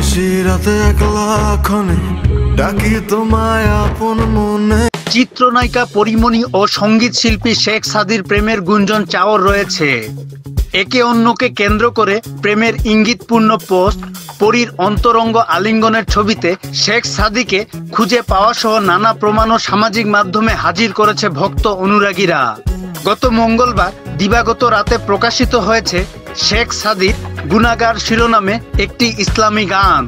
নিশিরাতে একলা ক্ষণে ডাকি তোমায় আপন মনে। চিত্রনায়িকা পরিমণি ও সঙ্গীত শিল্পী শেখ সাদির প্রেমের গুঞ্জন চাওর রয়েছে। একে অন্যকে কেন্দ্র করে প্রেমের ইঙ্গিতপূর্ণ পোস্ট, পরীর অন্তরঙ্গ আলিঙ্গনের ছবিতে শেখ সাদিকে খুঁজে পাওয়া সহ নানা প্রমাণও সামাজিক মাধ্যমে হাজির করেছে ভক্ত অনুরাগীরা। গত মঙ্গলবার দিবাগত রাতে প্রকাশিত হয়েছে শেখ সাদির গুনাহগার শিরোনামে একটি ইসলামী গান।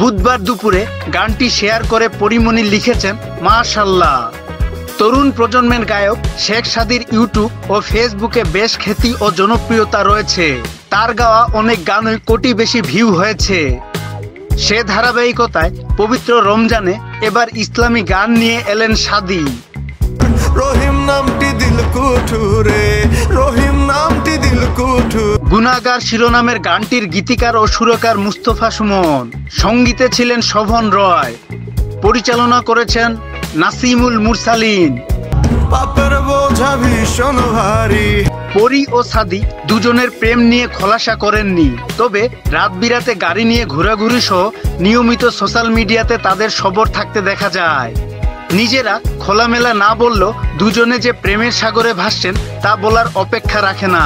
বুধবার দুপুরে গানটি শেয়ার করে পরিমণি লিখেছেন, মাশাআল্লাহ। তরুণ প্রজন্মের গায়ক শেখ সাদির ইউটিউব ও ফেসবুকে বেশ খ্যাতি ও জনপ্রিয়তা রয়েছে। তার গাওয়া অনেক গানই কোটি বেশি ভিউ হয়েছে। সে ধারাবাহিকতায় পবিত্র রমজানে এবার ইসলামী গান নিয়ে এলেন সাদি। রহিম নামটি দিল কুঠুরে, রহিম নামটি দিল কুঠু। গুনাহগার শিরোনামের গানটির গীতিকার ও সুরকার মুস্তফা সুমন, সঙ্গীতে ছিলেন শোভন রয়, পরিচালনা করেছেন নাসিমুল মুরসালিন। পাপের বোঝা ভীষণ ভারী। পরি ও সাদি দুজনের প্রেম নিয়ে খোলাসা করেননি, তবে রাত বিরাতে গাড়ি নিয়ে ঘোরাঘুরি সহ নিয়মিত সোশ্যাল মিডিয়াতে তাদের সবর থাকতে দেখা যায়। নিজেরা খোলামেলা না বললেও দুজনে যে প্রেমের সাগরে ভাসছেন তা বলার অপেক্ষা রাখে না।